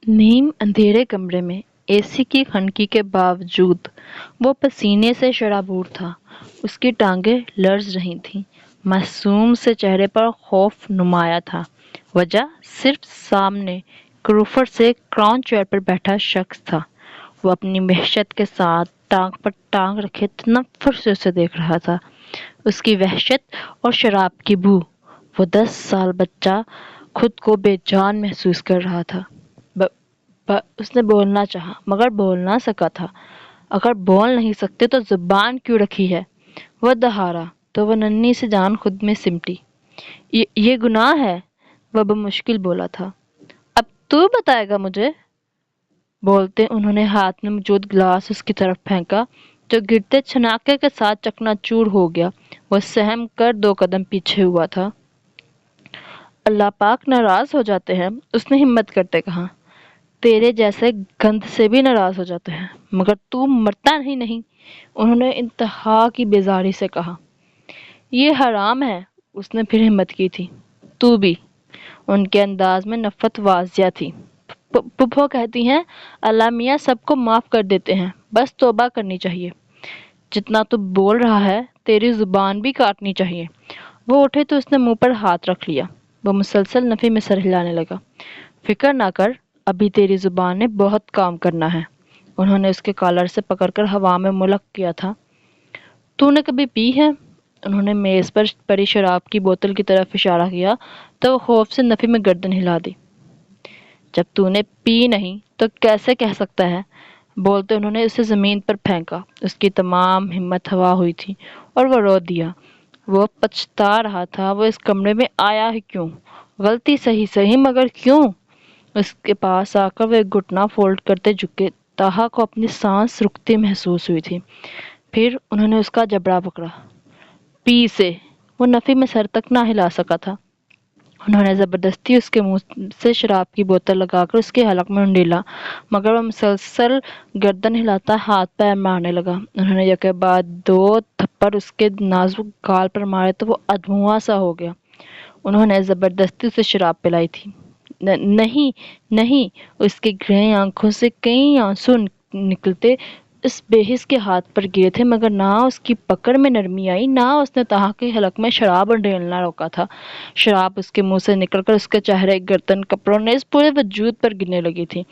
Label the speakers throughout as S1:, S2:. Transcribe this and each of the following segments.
S1: نیم اندھیرے کمرے میں اے سی کی خنکی کے باوجود وہ پسینے سے شرابور تھا۔ اس کی ٹانگیں لرز رہی تھیں، معصوم سے چہرے پر خوف نمایاں تھا۔ وجہ صرف سامنے کروفرڈ سے کراؤن چیئر پر بیٹھا شخص تھا۔ وہ اپنی وحشت کے ساتھ ٹانگ پر ٹانگ رکھے تنفر سے اسے دیکھ رہا تھا۔ اس کی وحشت اور شراب کی بو۔ وہ 10 سال بچہ خود کو بے جان محسوس کر رہا تھا۔ اس نے بولنا چاہا مگر بول نہ سکا تھا۔ اگر بول نہیں سکتے تو زبان کیوں رکھی ہے؟ وہ دہارا تو وہ ننھی سی جان خود میں سمٹی۔ یہ گناہ ہے، وہ بمشکل بولا تھا۔ اب تو بتائے گا مجھے؟ بولتے انہوں نے ہاتھ میں موجود گلاس اس کی طرف پھینکا جو گرتے چھناکے کے ساتھ چکنا چور ہو گیا۔ وہ سہم کر 2 قدم پیچھے ہوا تھا۔ اللہ پاک ناراض ہو جاتے ہیں، اس نے ہمت کرتے کہا۔ تیرے جیسے گند سے بھی ناراض ہو جاتے ہیں، مگر تو مرتا نہیں، انہوں نے انتہا کی بیزاری سے کہا۔ یہ حرام ہے، اس نے پھر ہمت کی تھی۔ تو بھی۔ ان کے انداز میں نفرت واضح تھی۔ پھپھو کہتی ہیں اللہ میاں سب کو معاف کر دیتے ہیں، بس توبہ کرنی چاہیے۔ جتنا تو بول رہا ہے تیری زبان بھی کاٹنی چاہیے۔ وہ اٹھے تو اس نے منہ پر ہاتھ رکھ لیا۔ وہ مسلسل نفی میں سر ہلانے لگا۔ فکر نہ کر، ابھی تیری زبان نے بہت کام کرنا ہے۔ انہوں نے اس کے کالر سے پکڑ کر ہوا میں ملق کیا تھا۔ تو نے کبھی پی ہے؟ انہوں نے میز پر پڑی شراب کی بوتل کی طرف اشارہ کیا تو وہ خوف سے نفی میں گردن ہلا دی۔ جب تو نے پی نہیں تو کیسے کہہ سکتا ہے؟ بولتے انہوں نے اسے زمین پر پھینکا۔ اس کی تمام ہمت ہوا ہوئی تھی اور وہ رو دیا۔ وہ پچھتا رہا تھا وہ اس کمرے میں آیا ہی کیوں؟ غلطی صحیح مگر کیوں؟ اس کے پاس آ کر وہ ایک گھٹنا فولڈ کرتے جھکے۔ تاہا کو اپنی سانس رکتی محسوس ہوئی تھی۔ پھر انہوں نے اس کا جبڑا پکڑا۔ پی سے۔ وہ نفی میں سر تک نہ ہلا سکا تھا۔ انہوں نے زبردستی اس کے منہ سے شراب کی بوتل لگا کر اس کے حلق میں انڈیلا، مگر وہ مسلسل گردن ہلاتا ہاتھ پیر مارنے لگا۔ انہوں نے یکے بعد 2 تھپڑ اس کے نازک گال پر مارے تو وہ ادھموا سا ہو گیا۔ انہوں نے زبردستی اسے شراب پلائی تھی۔ نہیں، اس کی گرہی آنکھوں سے کئی آنسو نکلتے اس بے حس کے ہاتھ پر گرے تھے، مگر نہ اس کی پکڑ میں نرمی آئی، نہ اس نے تاہا کے حلق میں شراب انڈیلنا روکا تھا۔ شراب اس کے منہ سے نکل کر اس کے چہرے، گردن، کپڑوں نے اس پورے وجود پر گرنے لگی تھی۔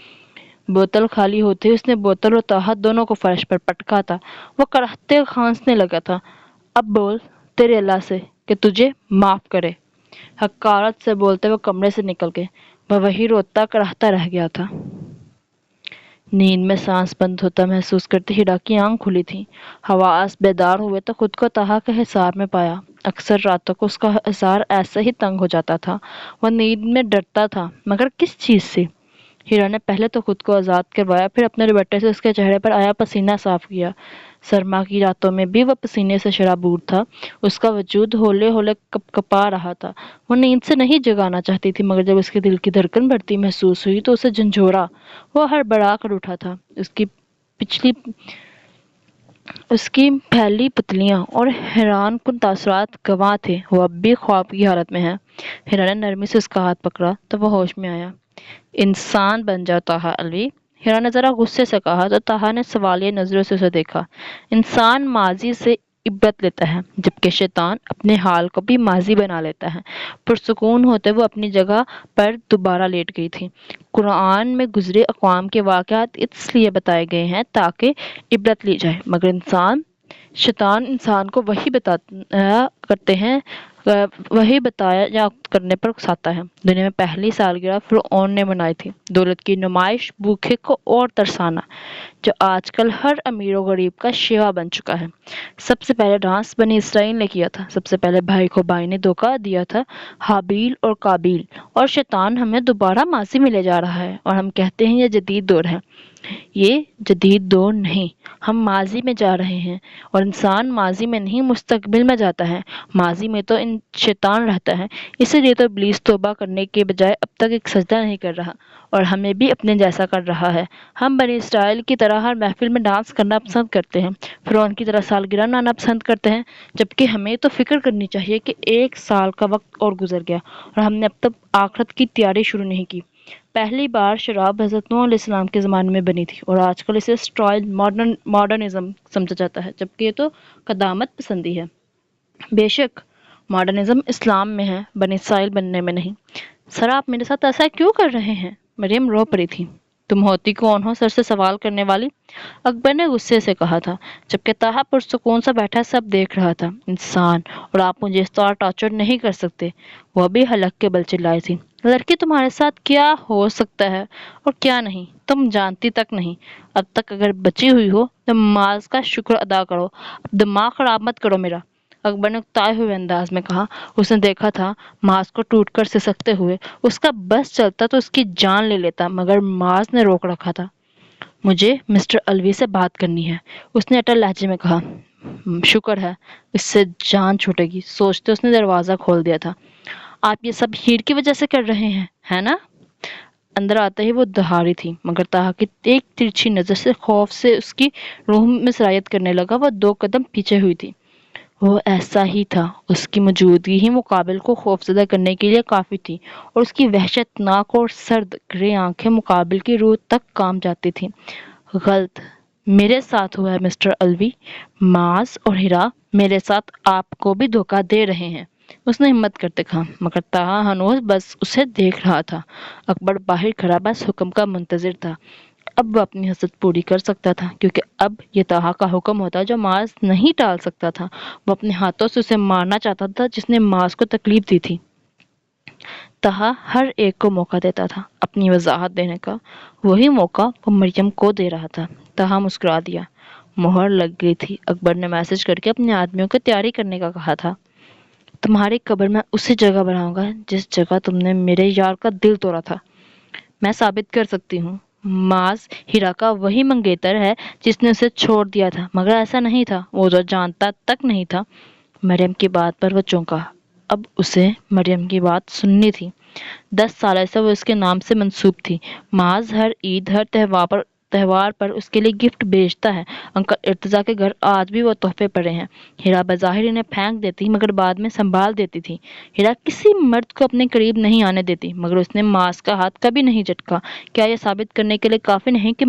S1: بوتل خالی ہوتے اس نے بوتل اور تاہا دونوں کو فرش پر پٹکا تھا۔ وہ کڑہتے کھانسنے لگا تھا۔ اب بول تیرے اللہ سے کہ تجھے معاف کرے۔ حقارت سے بولتے وہ کمرے سے نکل گئے۔ وہ وہی روتا کڑہتا رہ گیا تھا۔ نیند میں سانس بند ہوتا محسوس کرتے ہیرا کی آنکھ کھلی تھی۔ حواس بیدار ہوئے تو خود کو تاہا کے حصار میں پایا۔ اکثر راتوں کو اس کا حصار ایسے ہی تنگ ہو جاتا تھا۔ وہ نیند میں ڈرتا تھا، مگر کس چیز سے؟ ہیرا نے پہلے تو خود کو آزاد کروایا، پھر اپنے دوپٹے سے اس کے چہرے پر آیا پسینہ صاف کیا۔ سرما کی راتوں میں بھی وہ پسینے سے شرابور تھا۔ اس کا وجود ہولے ہولے کپکپا رہا تھا۔ وہ نیند سے نہیں جگانا چاہتی تھی، مگر جب اس کے دل کی دھڑکن بڑھتی محسوس ہوئی تو اسے جھنجھوڑا۔ وہ ہڑبڑا کر اٹھا تھا۔ اس کی پھیلی پتلیاں اور حیران کن تاثرات گواہ تھے۔ وہ اب بھی خواب کی حالت میں ہے۔ ہیرا نے نرمی سے اس کا ہاتھ پکڑا تو وہ ہوش میں آیا۔ انسان بن جاؤ تاہا الوی، ہیرا نے ذرا غصے سے کہا تو تاہا نے سوالیہ نظروں سے اسے دیکھا۔ انسان ماضی سے عبرت لیتا ہے، جبکہ شیطان اپنے حال کو بھی ماضی بنا لیتا ہے۔ پرسکون ہوتے وہ اپنی جگہ پر دوبارہ لیٹ گئی تھی۔ قرآن میں گزرے اقوام کے واقعات اس لیے بتائے گئے ہیں تاکہ عبرت لی جائے، مگر شیطان انسان کو وہی بتایا کرنے پر اکساتا ہے۔ دنیا میں پہلی سالگرہ فرعون نے منائی تھی، دولت کی نمائش، بھوکے کو اور ترسانا، جو آج کل ہر امیر و غریب کا شیوا بن چکا ہے۔ سب سے پہلے ڈانس بنی اسرائیل نے کیا تھا، سب سے پہلے بھائی کو بھائی نے دھوکہ دیا تھا، ہابیل اور قابیل۔ اور شیطان ہمیں دوبارہ ماضی میں لے جا رہا ہے اور ہم کہتے ہیں یہ جدید دور ہے۔ یہ جدید دور نہیں، ہم ماضی میں جا رہے ہیں، اور انسان ماضی میں نہیں مستقبل میں جاتا ہے۔ ماضی میں تو شیطان رہتا ہے، اسی لیے تو ابلیس توبہ کرنے کے بجائے اب تک ایک سجدہ نہیں کر رہا اور ہمیں بھی اپنے جیسا کر رہا ہے۔ ہم بنی اسرائیل کی طرح ہر محفل میں ڈانس کرنا پسند کرتے ہیں، فرعون کی طرح سالگرہ منانا پسند کرتے ہیں، جبکہ ہمیں تو فکر کرنی چاہیے کہ 1 سال کا وقت اور گزر گیا اور ہم نے اب تک آخرت کی تیاری شروع نہیں کی۔ پہلی بار شراب حضرت نوح علیہ السلام کے زمانے میں بنی تھی اور آج کل اسے اسٹرائل ماڈرنزم سمجھا جاتا ہے، جبکہ یہ تو قدامت پسندی ہے۔ بے شک ماڈرنزم اسلام میں ہے، بنی اسرائیل بننے میں نہیں۔ سر آپ میرے ساتھ ایسا کیوں کر رہے ہیں؟ مریم رو پڑی تھی۔ تم ہوتی کون ہو سر سے سوال کرنے والی؟ اکبر نے غصے سے کہا تھا، جبکہ طاہا پرسکون سا بیٹھا سب دیکھ رہا تھا۔ انسان، اور آپ مجھے اس طرح ٹارچر نہیں کر سکتے۔ وہ بھی حلق کے بل چلائی تھی۔ لڑکی تمہارے ساتھ کیا ہو سکتا ہے اور کیا نہیں تم جانتی تک نہیں۔ اب تک اگر بچی ہوئی ہو تو ماذ کا شکر ادا کرو، دماغ خراب مت کرو میرا، اکبر نے اکتائے ہوئے انداز میں کہا۔ اس نے دیکھا تھا ماذ کو ٹوٹ کر سسکتے ہوئے، اس کا بس چلتا تو اس کی جان لے لیتا، مگر ماذ نے روک رکھا تھا۔ مجھے مسٹر الوی سے بات کرنی ہے، اس نے اٹل لہجے میں کہا۔ شکر ہے اس سے جان چھوٹے گی، سوچتے اس نے دروازہ کھول دیا تھا۔ آپ یہ سب ہیر کی وجہ سے کر رہے ہیں، ہے نا؟ اندر آتے ہی وہ دہاڑی تھی، مگر طاہا کی ایک ترچھی نظر سے خوف سے اس کی روح میں سرایت کرنے لگا۔ وہ 2 قدم پیچھے ہوئی تھی۔ وہ ایسا ہی تھا، اس کی موجودگی ہی مقابل کو خوفزدہ کرنے کے لیے کافی تھی، اور اس کی وحشتناک اور سرد گرے آنکھیں مقابل کی روح تک کام جاتی تھیں۔ غلط میرے ساتھ ہوا ہے مسٹر الوی، ماذ اور ہیرا میرے ساتھ آپ کو بھی دھوکہ دے رہے ہیں، اس نے ہمت کرتے کہا، مگر طاہا ہنوز بس اسے دیکھ رہا تھا۔ اکبر باہر کھڑا بس حکم کا منتظر تھا۔ اب وہ اپنی حسرت پوری کر سکتا تھا، کیونکہ اب یہ طاہا کا حکم ہوتا جو ماذ نہیں ٹال سکتا تھا۔ وہ اپنے ہاتھوں سے اسے مارنا چاہتا تھا جس نے ماذ کو تکلیف دی تھی۔ طاہا ہر ایک کو موقع دیتا تھا اپنی وضاحت دینے کا، وہی موقع وہ مریم کو دے رہا تھا۔ طاہا مسکرا دیا۔ مہر لگ گئی تھی۔ اکبر نے میسج کر کے اپنے آدمیوں کو تیاری کرنے کا کہا تھا۔ تمہاری قبر میں اسی جگہ بناؤں گا جس جگہ تم نے میرے یار کا دل توڑا تھا۔ میں ثابت کر سکتی ہوں ماذ ہیرا کا وہی منگیتر ہے جس نے اسے چھوڑ دیا تھا، مگر ایسا نہیں تھا، وہ تو جانتا تک نہیں تھا۔ مریم کی بات پر وہ چونکا۔ اب اسے مریم کی بات سننی تھی۔ 10 سال سے وہ اس کے نام سے منسوب تھی۔ ماذ ہر عید، ہر تہوار پر اس کے لیے گفٹ بھیجتا ہے۔ انکل ارتضیٰ کے گھر آج بھی وہ تحفے پڑے ہیں۔ ہیرا بظاہر انہیں پھینک دیتی، مگر بعد میں سنبھال دیتی تھی۔ ہیرا کسی مرد کو اپنے قریب نہیں آنے دیتی، مگر اس نے ماذ کا ہاتھ کبھی نہیں جھٹکا۔ کیا یہ ثابت کرنے کے لیے کافی نہیں کہ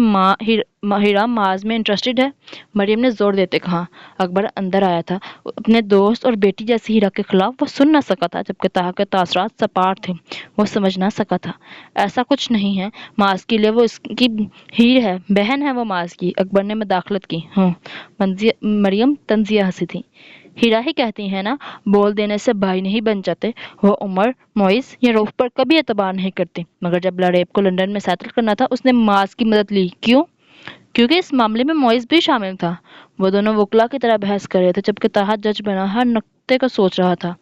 S1: ہیرا ماذ میں انٹرسٹڈ ہے؟ مریم نے زور دیتے کہا۔ اکبر اندر آیا تھا۔ اپنے دوست اور بیٹی جیسی ہیرا کے خلاف وہ سن نہ سکا تھا، جبکہ طاہا کے تاثرات سپاٹ تھے۔ وہ سمجھ نہ سکا تھا۔ ایسا کچھ نہیں ہے، ماذ کے لیے وہ اس کی ہیر ہے، بہن ہے وہ ماذ کی۔ اکبر نے مداخلت کی۔ مریم طنزیہ ہنسی تھی۔ ہیرا ہی کہتی ہے نا، بول دینے سے بھائی نہیں بن جاتے۔ وہ عمر، معیز یا روف پر کبھی اعتبار نہیں کرتی، مگر جب لڑیب کو لندن میں سیٹل کرنا تھا اس نے ماذ کی مدد لی۔ کیوں؟ کیونکہ اس معاملے میں معیز بھی شامل تھا۔ وہ دونوں وکلا کی طرح بحث کر رہے تھے، جبکہ طاہا جج بنا ہر نقطے کو سوچ رہا تھا۔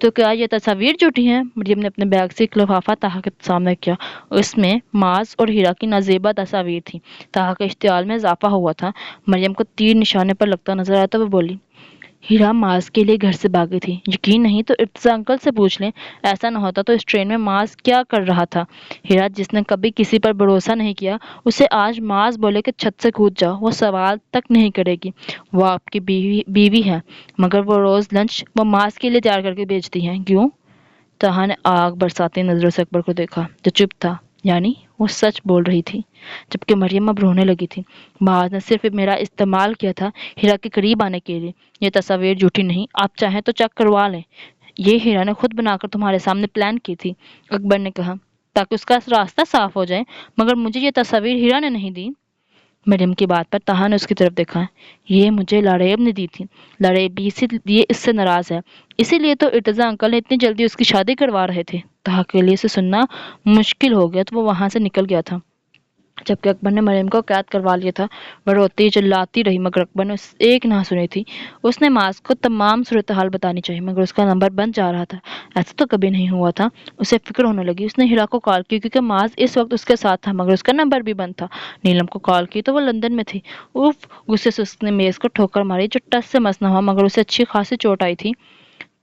S1: تو کیا یہ تصاویر جھوٹی ہیں؟ مریم نے اپنے بیگ سے ایک لفافہ طاہا کے سامنے کیا۔ اس میں ماذ اور ہیرا کی نازیبا تصاویر تھیں۔ طاہا کے اشتعال میں اضافہ ہوا تھا۔ مریم کو تیر نشانے پر لگتا نظر آیا تو وہ بولی، ہیرا ماذ کے لیے گھر سے بھاگی تھی۔ یقین نہیں تو ارتضیٰ انکل سے پوچھ لیں۔ ایسا نہ ہوتا تو اس ٹرین میں ماذ کیا کر رہا تھا؟ ہیرا جس نے کبھی کسی پر بھروسہ نہیں کیا، اسے آج ماذ بولے کہ چھت سے کود جاؤ، وہ سوال تک نہیں کرے گی۔ وہ آپ کی بیوی ہے، مگر وہ روز لنچ وہ ماذ کے لیے تیار کر کے بھیجتی ہیں۔ کیوں؟ طاہا نے آگ برساتی نظروں سے اکبر کو دیکھا، جو چپ تھا۔ یعنی وہ سچ بول رہی تھی، جبکہ مریم اب رونے لگی تھی۔ ماذ نے صرف میرا استعمال کیا تھا ہیرا کے قریب آنے کے لیے۔ یہ تصاویر جھوٹی نہیں، آپ چاہیں تو چیک کروا لیں۔ یہ ہیرا نے خود بنا کر تمہارے سامنے پلان کی تھی، اکبر نے کہا، تاکہ اس کا راستہ صاف ہو جائے، مگر مجھے یہ تصاویر ہیرا نے نہیں دی۔ مریم کی بات پر طاہا نے اس کی طرف دیکھا۔ یہ مجھے لڑیب نے دی تھی۔ لڑیب بھی اسی لیے اس سے ناراض ہے، اسی لیے تو ارتضیٰ انکل نے اتنی جلدی اس کی شادی کروا رہے تھے۔ طاہا کے لیے اسے سننا مشکل ہو گیا تو وہ وہاں سے نکل گیا تھا، جبکہ اکبر نے مریم کو قید کروا لیا تھا۔ وہ روتی چلاتی رہی، مگر اکبر نے ایک نہ سنی تھی۔ اس نے ماذ کو تمام صورتحال بتانی چاہی، مگر اس کا نمبر بند جا رہا تھا۔ ایسا تو کبھی نہیں ہوا تھا۔ اسے فکر ہونے لگی۔ اس نے ہیرا کو کال کی کیونکہ ماذ اس وقت اس کے ساتھ تھا، مگر اس کا نمبر بھی بند تھا۔ نیلم کو کال کی تو وہ لندن میں تھی۔ اف! غصے سے اس نے میز کو ٹھوکر ماری، جو ٹس سے مس نہ ہوا، مگر اسے اچھی خاصی چوٹ آئی تھی۔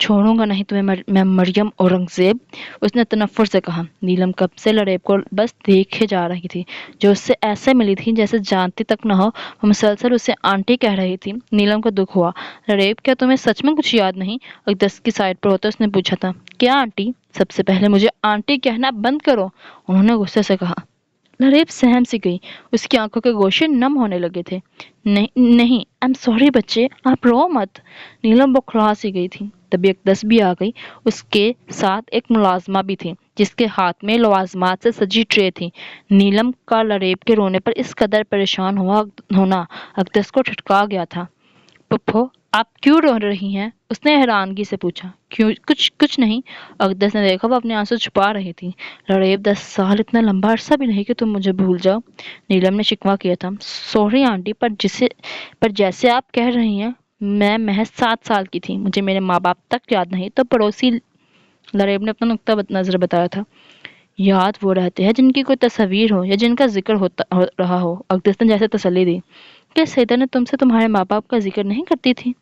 S1: چھوڑوں گا نہیں تمہیں میں مریم اورنگزیب، اس نے تنفر سے کہا۔ نیلم کب سے لریب کو بس دیکھے جا رہی تھی، جو اس سے ایسے ملی تھی جیسے جانتی تک نہ ہو۔ وہ مسلسل اسے آنٹی کہہ رہی تھی۔ نیلم کو دکھ ہوا۔ لریب، کیا تمہیں سچ میں کچھ یاد نہیں؟ اقدس کی سائڈ پر ہوتے اس نے پوچھا تھا۔ کیا آنٹی؟ سب سے پہلے مجھے آنٹی کہنا بند کرو، انہوں نے غصے سے کہا۔ لریب سہم سی گئی، اس کی آنکھوں کے گوشے نم ہونے لگے تھے۔ نہیں I'm sorry بچے، آپ رو مت۔ نیلم بکھلا سی گئی تھی۔ تبھی اقدس بھی آ گئی، اس کے ساتھ ایک ملازمہ بھی تھی جس کے ہاتھ میں لوازمات سے سجی ٹرے تھی۔ نیلم کا لریب کے رونے پر اس قدر پریشان ہونا اقدس کو ٹھٹکا گیا تھا۔ پپھو، آپ کیوں رو رہی ہیں؟ اس نے حیرانگی سے پوچھا۔ کچھ نہیں، اقدس نے دیکھا وہ اپنے آنسو چھپا رہی تھی۔ لریب، 10 سال اتنا لمبا عرصہ بھی نہیں کہ تم مجھے بھول جاؤ، نیلم نے شکوہ کیا تھا۔ سوری آنٹی، پر جیسے آپ کہہ رہی ہیں، میں محض 7 سال کی تھی، مجھے میرے ماں باپ تک یاد نہیں، تو پڑوسی، لریب نے اپنا نقطہ نظر بتایا تھا۔ یاد وہ رہتے ہیں جن کی کوئی تصویر ہو یا جن کا ذکر ہو رہا ہو، اقدس نے جیسے تسلی دی۔ کیا سیدہ نے تم سے تمہارے ماں باپ کا ذکر نہیں کرتی تھی؟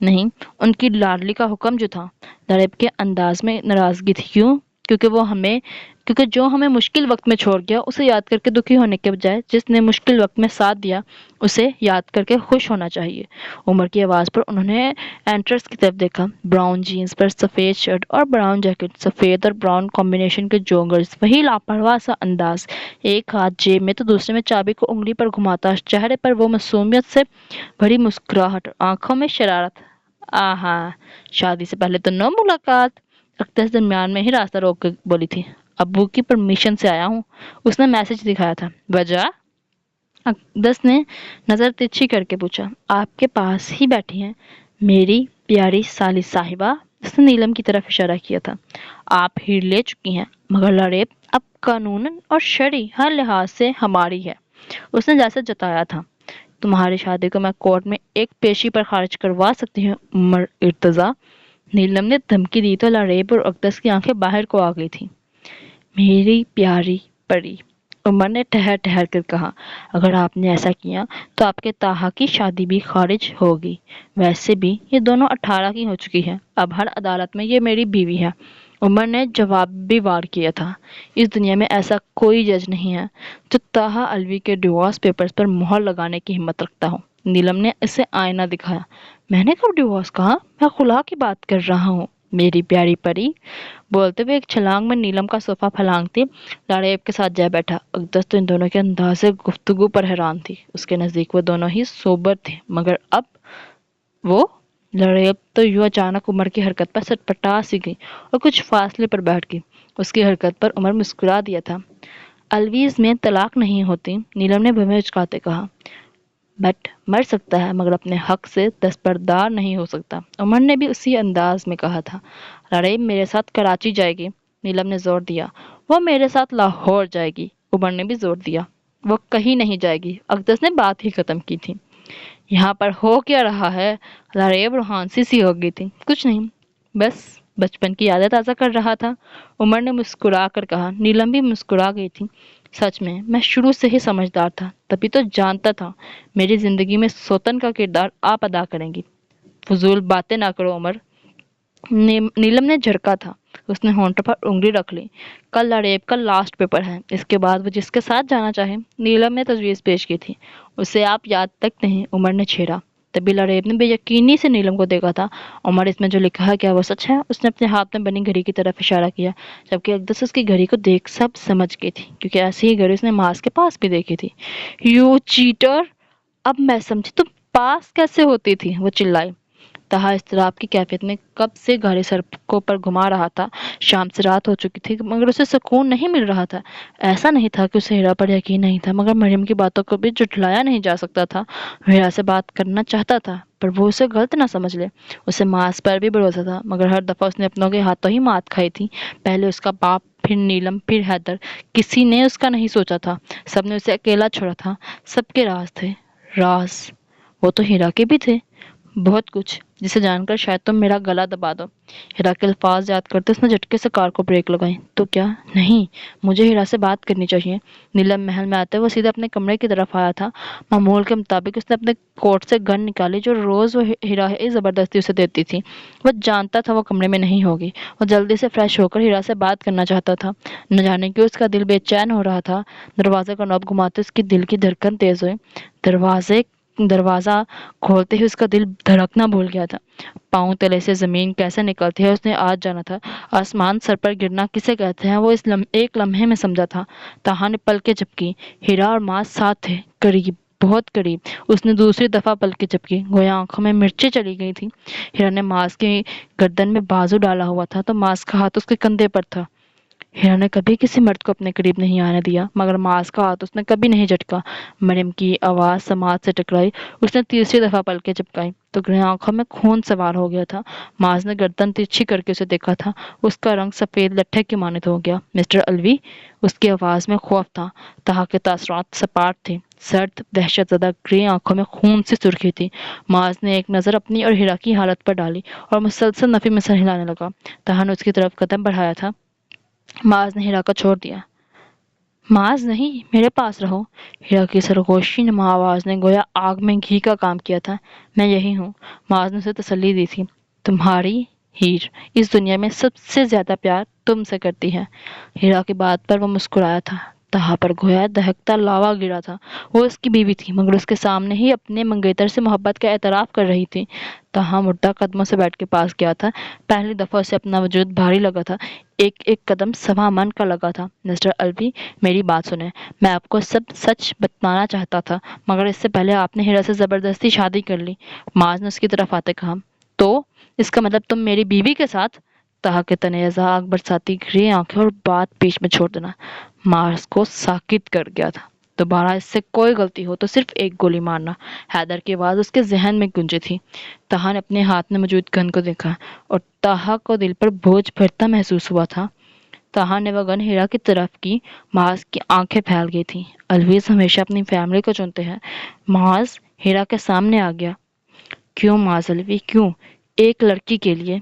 S1: نہیں، ان کی لاڈلی کا حکم جو تھا۔ لریب کے انداز میں ناراضگی تھی۔ کیوں؟ کیونکہ جو ہمیں مشکل وقت میں چھوڑ گیا، اسے یاد کر کے دکھی ہونے کے بجائے جس نے مشکل وقت میں ساتھ دیا، اسے یاد کر کے خوش ہونا چاہیے۔ عمر کی آواز پر انہوں نے اینٹرس کی طرف دیکھا۔ براؤن جینز پر سفید شرٹ اور براؤن جیکٹ، سفید اور براؤن کمبینیشن کے جوگرز، وہی لاپرواہ سا انداز، ایک ہاتھ جیب میں تو دوسرے میں چابی کو انگلی پر گھماتا، چہرے پر وہ معصومیت سے بھری مسکراہٹ، آنکھوں میں شرارت۔ آہا، شادی سے پہلے تو نو ملاقات۔ اقدس درمیان میں ہی راستہ روک کے بولی تھی۔ ابو کی پرمیشن سے آیا ہوں، اس نے میسج دکھایا تھا۔ وجہ؟ اقدس نے نظر ترچھی کر کے پوچھا۔ آپ کے پاس ہی بیٹھی ہیں میری پیاری سالی صاحبہ، اس نے نیلم کی طرف اشارہ کیا تھا۔ آپ ہیر لے چکی ہیں، مگر لریب اب قانوناً اور شرعی ہر لحاظ سے ہماری ہے، اس نے جیسے جتایا تھا۔ تمہاری شادی کو میں کورٹ میں ایک پیشی پر خارج کروا سکتی ہوں عمر ارتضیٰ، نیلم نے دھمکی دی تو لریب اور اقدس کی آنکھیں باہر کو آ گئی تھیں۔ میری پیاری پری، عمر نے ٹھہر ٹھہر کر کہا، اگر آپ نے ایسا کیا تو آپ کے طاہا کی شادی بھی خارج ہوگی۔ ویسے بھی یہ دونوں 18 کی ہو چکی ہیں، اب ہر عدالت میں یہ میری بیوی ہے۔ عمر نے جواب بھی وار کیا تھا۔ اس دنیا میں ایسا کوئی جج نہیں ہے جو طاہا الوی کے ڈیورس پیپرز پر مہر لگانے کی ہمت رکھتا ہو۔ نیلم نے اسے آئینہ دکھایا۔ میں نے کب ڈیورس کہا؟ میں خلا کی بات کر رہا ہوں میری پیاری پری۔ بولتے ہوئے ایک چھلانگ میں نیلم کا صوفہ پھلانگتی لریب کے ساتھ جا بیٹھا۔ اقدس تو ان دونوں کے انداز گفتگو پر حیران تھی۔ اس کے نزدیک وہ دونوں ہی سوبر تھے، مگر اب وہ لریب تو یوں اچانک عمر کی حرکت پر سٹپٹا سی گئی اور کچھ فاصلے پر بیٹھ گئی۔ اس کی حرکت پر عمر مسکرا دیا تھا۔ الویز میں طلاق نہیں ہوتی، نیلم نے بھویں اچکاتے کہا۔ بٹ مر سکتا ہے، مگر اپنے حق سے دستبردار نہیں ہو سکتا، عمر نے بھی اسی انداز میں کہا تھا۔ لریب میرے ساتھ کراچی جائے گی، نیلم نے زور دیا۔ وہ میرے ساتھ لاہور جائے گی، عمر نے بھی زور دیا۔ وہ کہیں نہیں جائے گی، اقدس نے بات ہی ختم کی تھی۔ یہاں پر ہو کیا رہا ہے؟ لریب روحانسی سی ہو گئی تھی۔ کچھ نہیں، بس بچپن کی یادیں تازہ کر رہا تھا، عمر نے مسکرا کر کہا۔ نیلم بھی مسکرا گئی تھی۔ سچ میں شروع سے ہی سمجھدار تھا، تبھی تو جانتا تھا میری زندگی میں سوتن کا کردار آپ ادا کریں گی۔ فضول باتیں نہ کرو عمر، نیلم نے جھڑکا تھا۔ اس نے ہونٹ پر انگلی رکھ لی۔ کل لریب کا لاسٹ پیپر ہے، اس کے بعد وہ جس کے ساتھ جانا چاہے، نیلم نے تجویز پیش کی تھی۔ اسے آپ یاد تک نہیں، عمر نے چھیڑا۔ تبھی لریب نے بے یقینی سے نیلم کو دیکھا تھا۔ عمر، اس میں جو لکھا ہے کیا وہ سچ ہے؟ اس نے اپنے ہاتھ میں بنی گھڑی کی طرف اشارہ کیا، جبکہ اقدس اس کی گھڑی کو دیکھ سب سمجھ گئی تھی، کیونکہ ایسی ہی گھڑی اس نے ماس کے پاس بھی دیکھی تھی۔ You chatter! اب میں سمجھی تم پاس کیسے ہوتی تھی، وہ چلائی۔ طاہا اضطراب کی کیفیت میں کب سے گاڑی سڑکوں پر گھما رہا تھا۔ شام سے رات ہو چکی تھی، مگر اسے سکون نہیں مل رہا تھا۔ ایسا نہیں تھا کہ اسے ہیرا پر یقین نہیں تھا، مگر مریم کی باتوں کو بھی جھٹلایا نہیں جا سکتا تھا۔ وہ ہیرا سے بات کرنا چاہتا تھا، پر وہ اسے غلط نہ سمجھ لے۔ اسے ماس پر بھی بھروسہ تھا، مگر ہر دفعہ اس نے اپنوں کے ہاتھوں ہی مات کھائی تھی۔ پہلے اس کا باپ، پھر نیلم، پھر حیدر۔ کسی نے اس کا نہیں سوچا تھا، سب نے اسے اکیلا چھوڑا تھا۔ سب کے راز تھے، راز وہ تو ہیرا کے بھی تھے، بہت کچھ، جسے جان کر شاید تم میرا گلا دبا دو۔ ہیرا کے الفاظ یاد کرتے اس نے جھٹکے سے کار کو بریک لگائی۔ تو کیا؟ نہیں، مجھے ہیرا سے بات کرنی چاہیے۔ نیلم محل میں آتے وہ سیدھے اپنے کمرے کی طرف آیا تھا۔ معمول کے مطابق اس نے اپنے کوٹ سے گن نکالی جو روز وہ ہیرا زبردستی اسے دیتی تھی۔ وہ جانتا تھا وہ کمرے میں نہیں ہوگی۔ وہ جلدی سے فریش ہو کر ہیرا سے بات کرنا چاہتا تھا۔ نہ جانے کیوں اس کا دل بے چین ہو رہا تھا۔ دروازے کا نوب گھماتے اس کی دل کی دھڑکن تیز ہوئی۔ دروازہ کھولتے ہی اس کا دل دھڑکنا بھول گیا تھا۔ پاؤں تلے سے زمین کیسے نکلتی ہے اس نے آج جانا تھا۔ آسمان سر پر گرنا کسے کہتے ہیں وہ اس ایک لمحے میں سمجھا تھا۔ تہا نے پلکیں جھپکی۔ ہیرا اور ماس ساتھ تھے، قریب، بہت قریب۔ اس نے دوسری دفعہ پلکیں جھپکی، گویا آنکھوں میں مرچیں چلی گئی تھی۔ ہیرا نے ماس کی گردن میں بازو ڈالا ہوا تھا تو ماس کا ہاتھ اس کے کندھے پر تھا۔ ہیرا نے کبھی کسی مرد کو اپنے قریب نہیں آنے دیا، مگر ماس کا ہاتھ اس نے کبھی نہیں جھٹکا۔ مریم کی آواز سماعت سے ٹکرائی۔ اس نے تیسری دفعہ پلکیں جھپکائی تو گرہ آنکھوں میں خون سوار ہو گیا تھا۔ ماس نے گردن ترچھی کر کے اسے دیکھا تھا۔ اس کا رنگ سفید لٹھے کی مانند ہو گیا۔ مسٹر الوی؟ اس کی آواز میں خوف تھا۔ تہا کے تاثرات سپاٹ تھے، سرد، دہشت زدہ، گرے آنکھوں میں خون سی سرخی تھی۔ ماس نے ایک نظر اپنی اور ہیرا کی حالت پر ڈالی اور مسلسل نفی میں سر ہلانے لگا۔ تہا نے اس کی طرف قدم بڑھایا تھا۔ ماس نے ہیرا کو چھوڑ دیا۔ ماس نہیں، میرے پاس رہو۔ ہیرا کی سرگوشی نما آواز نے گویا آگ میں گھی کا کام کیا تھا۔ میں یہی ہوں۔ ماس نے اسے تسلی دی تھی۔ تمہاری ہیر اس دنیا میں سب سے زیادہ پیار تم سے کرتی ہے۔ ہیرا کی بات پر وہ مسکرایا تھا۔ تہا پر گویا دہکتا لاوا گرا تھا۔ وہ اس کی بیوی تھی مگر اس کے سامنے ہی اپنے منگیتر سے محبت کا اعتراف کر رہی تھی۔ تہا مردہ قدموں سے بیٹھ کے پاس گیا تھا۔ پہلی دفعہ اسے اپنا وجود بھاری لگا تھا۔ ایک ایک قدم سوا من کا لگا تھا۔ مسٹر الوی، میری بات سنیں۔ میں آپ کو سب سچ بتانا چاہتا تھا مگر اس سے پہلے آپ نے ہیرا سے زبردستی شادی کر لی۔ ماس نے اس کی طرف آتے کہا۔ تو اس کا مطلب تم میری بیوی کے ساتھ؟ تہا کے تنے اعضاء آگ برساتی گرے آنکھیں اور بات بیچ میں چھوڑ دینا ماس کو ساکت کر گیا تھا۔ دوبارہ اس سے کوئی غلطی ہو تو صرف ایک گولی مارنا۔ حیدر کی آواز اس کے ذہن میں گونجی تھی۔ تہا نے اپنے ہاتھ میں موجود گن کو دیکھا اور تہا کو دل پر بوجھ بھرتا محسوس ہوا تھا۔ تہا نے وہ گن ہیرا کی طرف کی۔ ماس کی آنکھیں پھیل گئی تھی۔ الویز ہمیشہ اپنی فیملی کو چنتے ہیں۔ ماس ہیرا کے سامنے آ گیا۔ کیوں ماس الوی، کیوں؟ ایک لڑکی کے لیے۔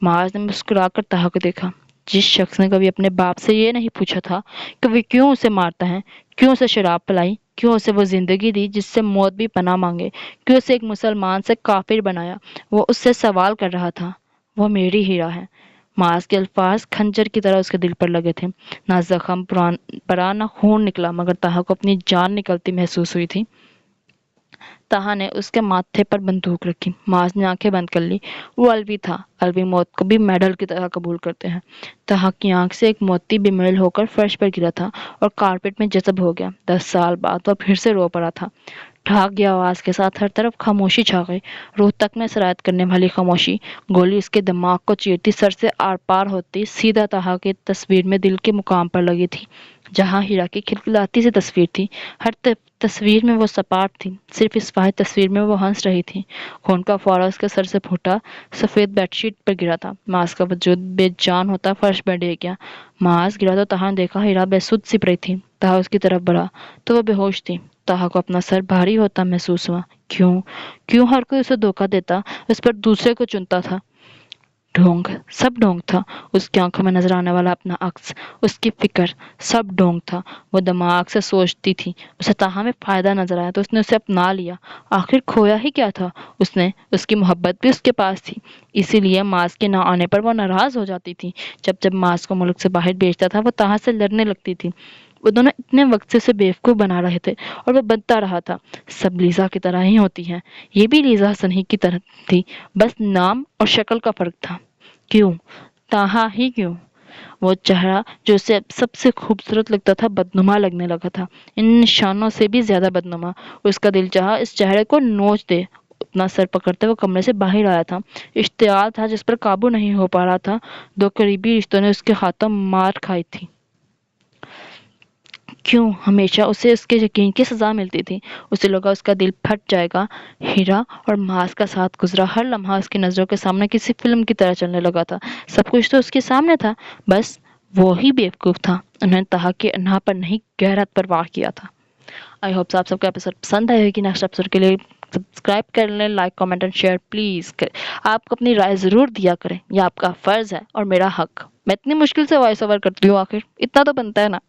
S1: ماس نے مسکرا کر تہا کو دیکھا۔ جس شخص نے کبھی اپنے باپ سے یہ نہیں پوچھا تھا کہ وہ کیوں اسے مارتا ہے، کیوں اسے شراب پلائی، کیوں اسے وہ زندگی دی جس سے موت بھی پناہ مانگے، کیوں اسے ایک مسلمان سے کافر بنایا، وہ اس سے سوال کر رہا تھا۔ وہ میری ہیرا ہے۔ ماس کے الفاظ کھنجر کی طرح اس کے دل پر لگے تھے۔ نہ زخم پرا نہ خون نکلا مگر تہا کو اپنی جان نکلتی محسوس ہوئی تھی۔ تہا نے اس کے ماتھے پر بندوق رکھی۔ ماس نے آنکھیں بند کر لی۔ وہ الوی تھا۔ الوی موت کو بھی میڈل کی طرح قبول کرتے ہیں۔ تہا کی آنکھ سے ایک موتی بھی میل ہو کر فرش پر گرا تھا اور کارپیٹ میں جذب ہو گیا۔ 10 سال بعد وہ پھر سے رو پڑا تھا۔ ٹھاک گیا آواز کے ساتھ ہر طرف خاموشی چھا گئی، روح تک میں سرایت کرنے والی خاموشی۔ گولی اس کے دماغ کو چیرتی سر سے آر پار ہوتی سیدھا تہا کی تصویر میں دل کے مقام پر لگی تھی، جہاں ہیرا کی کھلکھلاتی سی تصویر تھی۔ ہر تصویر میں وہ سپاٹ تھی، صرف اس واحد تصویر میں وہ ہنس رہی تھی۔ خون کا فوارہ اس کے سر سے پھوٹا، سفید بیڈ شیٹ پر گرا تھا۔ ماس کا وجود بے جان ہوتا فرش پر ڈگ گیا۔ ماس گرا تو تہا نے دیکھا ہیرا بے سدھ سپ رہی تھی۔ تہا اس کی طرف بڑھا تو وہ بے ہوش تھی۔ تہا کو اپنا سر بھاری ہوتا محسوس ہوا۔ کیوں ہر کوئی اسے دھوکہ دیتا، اس پر دوسرے کو چنتا تھا؟ ڈھونگ، سب ڈھونگ تھا۔ اس کی آنکھوں میں نظر آنے والا اپنا عکس، اس کی فکر، سب ڈھونگ تھا۔ وہ دماغ سے سوچتی تھی۔ اسے تہا میں فائدہ نظر آیا تو اس نے اسے اپنا لیا۔ آخر کھویا ہی کیا تھا اس کی محبت بھی اس کے پاس تھی۔ اسی لیے ماس کے نہ آنے پر وہ ناراض ہو جاتی تھی۔ جب ماس کو ملک سے باہر بھیجتا تھا وہ تہا سے لڑنے لگتی تھی۔ وہ دونوں اتنے وقت سے اسے بیوقوف بنا رہے تھے اور وہ بنتا رہا تھا۔ سب لیزا کی طرح ہی ہوتی ہیں۔ یہ بھی لیزا حسن ہی کی طرح تھی، بس نام اور شکل کا فرق تھا۔ کیوں؟ تہا ہی کیوں؟ وہ چہرہ جو اسے سب سے خوبصورت لگتا تھا بدنما لگنے لگا تھا، ان نشانوں سے بھی زیادہ بدنما۔ اس کا دل چاہا اس چہرے کو نوچ دے۔ اپنا سر پکڑتے وہ کمرے سے باہر آیا تھا۔ اشتعال تھا جس پر قابو نہیں ہو پا رہا تھا۔ دو قریبی رشتوں نے اس کے ہاتھوں مار کھائی تھی۔ کیوں ہمیشہ اسے اس کے یقین کی سزا ملتی تھی؟ اسے لگا اس کا دل پھٹ جائے گا۔ ہیرا اور ماس کا ساتھ گزرا ہر لمحہ اس کی نظروں کے سامنے کسی فلم کی طرح چلنے لگا تھا۔ سب کچھ تو اس کے سامنے تھا، بس وہی بیوقوف تھا۔ انہوں نے تہا کے انہا پر نہیں، غیرت پر وار کیا تھا۔ آئی ہوپ آپ سب کو ایپیسوڈ پسند آئے گی۔ نیکسٹ ایپیسوڈ کے لیے سبسکرائب کر لیں، like comment and share please آپ کو اپنی رائے ضرور دیا کریں، یہ آپ کا فرض ہے اور میرا حق. میں اتنی مشکل سے وائس اوور کرتی ہوں، آخر اتنا تو بنتا ہے نا.